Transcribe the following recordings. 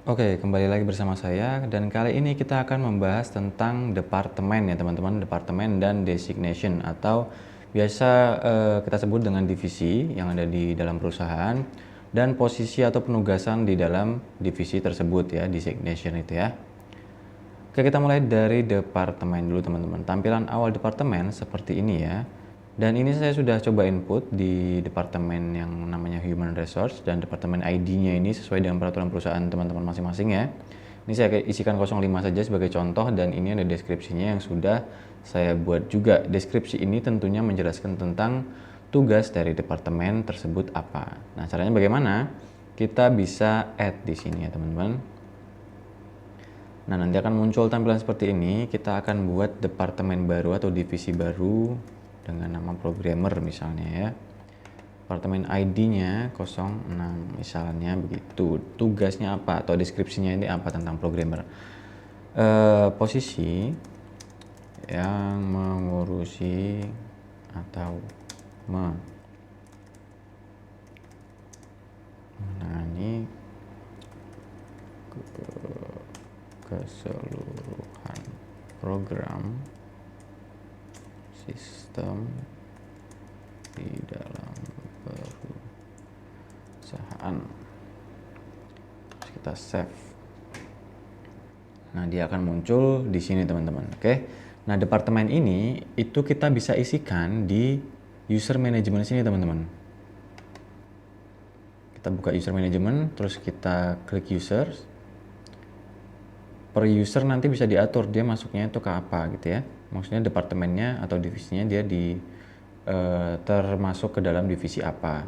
Oke, kembali lagi bersama saya dan kali ini kita akan membahas tentang departemen ya teman-teman, departemen dan designation atau biasa kita sebut dengan divisi yang ada di dalam perusahaan dan posisi atau penugasan di dalam divisi tersebut ya, designation itu ya. Oke, kita mulai dari departemen dulu teman-teman. Tampilan awal departemen seperti ini ya. Dan ini saya sudah coba input di departemen yang namanya Human Resource dan departemen ID-nya ini sesuai dengan peraturan perusahaan teman-teman masing-masing ya. Ini saya isikan 05 saja sebagai contoh dan ini ada deskripsinya yang sudah saya buat juga. Deskripsi ini tentunya menjelaskan tentang tugas dari departemen tersebut apa. Nah, caranya bagaimana? Kita bisa add di sini ya teman-teman. Nah, nanti akan muncul tampilan seperti ini. Kita akan buat departemen baru atau divisi baru dengan nama programmer misalnya ya. Departemen ID-nya 06 misalnya begitu. Tugasnya apa atau deskripsinya ini apa tentang programmer? Posisi yang mengurusi atau menangani keseluruhan program sistem di dalam perusahaan. Terus kita save. Nah, dia akan muncul di sini teman-teman. Oke. Nah, departemen ini itu kita bisa isikan di user management sini teman-teman. Kita buka user management, terus kita klik users. Per user nanti bisa diatur dia masuknya itu ke apa gitu ya. Maksudnya departemennya atau divisinya dia termasuk ke dalam divisi apa.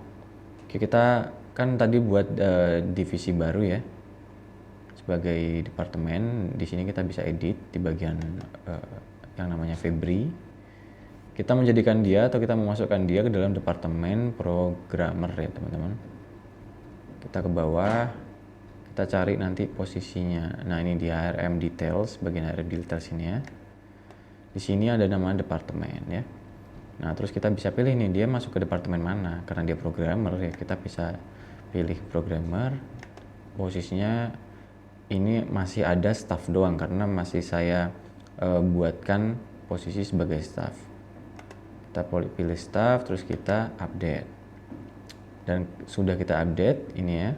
Oke, kita kan tadi buat divisi baru ya sebagai departemen. Di sini kita bisa edit di bagian yang namanya Febri. Kita menjadikan dia atau kita memasukkan dia ke dalam departemen programmer ya teman-teman. Kita ke bawah, kita cari nanti posisinya. Nah, ini di HRM details, bagian HRM details ini ya. Di sini ada nama departemen ya. Nah, terus kita bisa pilih nih dia masuk ke departemen mana. Karena dia programmer ya, kita bisa pilih programmer. Posisinya ini masih ada staff doang karena masih saya buatkan posisi sebagai staff. Kita pilih staff, terus kita update. Dan sudah kita update ini ya.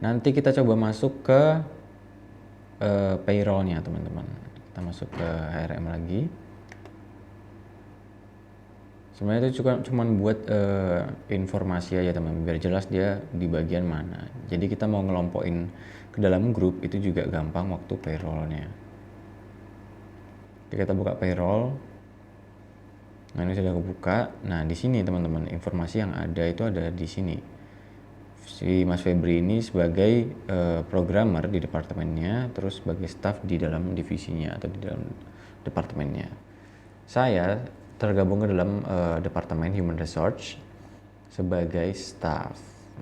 Nanti kita coba masuk ke payroll-nya teman-teman. Kita masuk ke HRM lagi. Sebenarnya itu cuma buat informasi aja teman, biar jelas dia di bagian mana. Jadi kita mau ngelompokin ke dalam grup itu juga gampang waktu payroll-nya. Oke, kita buka payroll. Nah, ini sudah kebuka. Nah, di sini teman-teman informasi yang ada itu ada di sini. Si Mas Febri ini sebagai programmer di departemennya, terus sebagai staff di dalam divisinya atau di dalam departemennya. Saya tergabung ke dalam departemen Human Resource sebagai staff.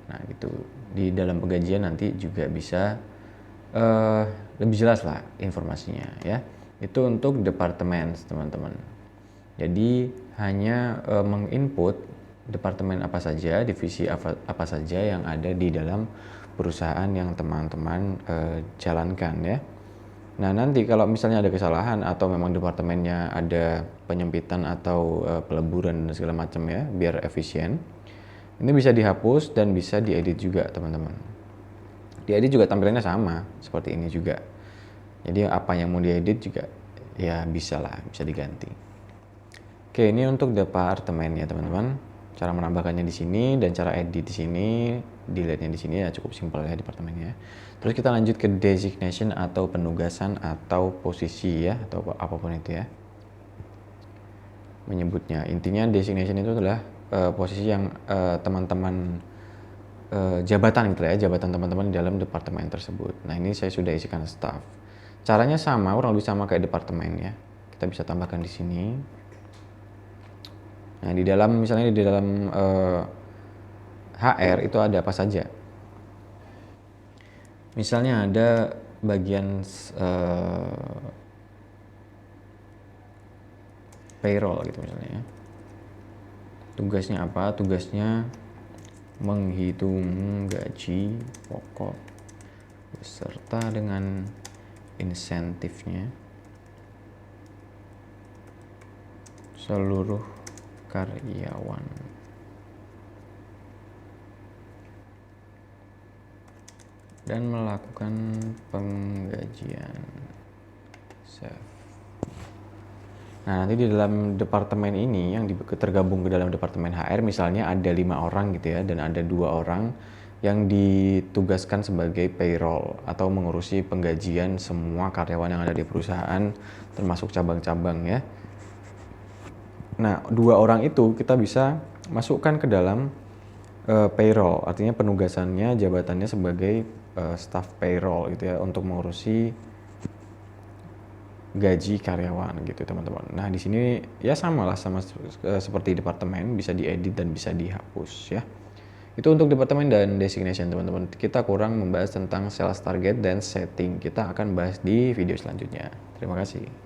Nah, gitu. Di dalam penggajian nanti juga bisa lebih jelas lah informasinya ya. Itu untuk departemen teman-teman. Jadi hanya menginput departemen apa saja, divisi apa saja yang ada di dalam perusahaan yang teman-teman jalankan ya. Nah, nanti kalau misalnya ada kesalahan atau memang departemennya ada penyempitan atau peleburan dan segala macam ya, biar efisien, ini bisa dihapus dan bisa diedit juga teman-teman. Diedit juga tampilannya sama seperti ini juga. Jadi apa yang mau diedit juga ya bisa lah, bisa diganti. Oke, ini untuk departemen ya teman-teman. Cara menambahkannya di sini dan cara edit di sini, delete-nya di sini ya cukup simpel ya departemennya. Terus kita lanjut ke designation atau penugasan atau posisi ya atau apapun itu ya menyebutnya. Intinya designation itu adalah posisi yang teman-teman jabatan gitu ya, jabatan teman-teman di dalam departemen tersebut. Nah, ini saya sudah isikan staff. Caranya sama, kurang lebih sama kayak departemen ya. Kita bisa tambahkan di sini. Nah, di dalam misalnya di dalam HR itu ada apa saja. Misalnya ada bagian payroll gitu misalnya ya. Tugasnya apa? Tugasnya menghitung gaji pokok beserta dengan insentifnya seluruh karyawan. Dan melakukan penggajian. Save. Nah, nanti di dalam departemen ini yang tergabung ke dalam departemen HR, misalnya ada 5 orang gitu ya, dan ada 2 orang yang ditugaskan sebagai payroll atau mengurusi penggajian semua karyawan yang ada di perusahaan, termasuk cabang-cabang ya. Nah, 2 orang itu kita bisa masukkan ke dalam payroll, artinya penugasannya, jabatannya sebagai staff payroll gitu ya, untuk mengurusi gaji karyawan gitu teman-teman. Nah di sini ya sama seperti departemen, bisa diedit dan bisa dihapus ya. Itu untuk departemen dan designation teman-teman. Kita kurang membahas tentang sales target dan setting. Kita akan bahas di video selanjutnya. Terima kasih.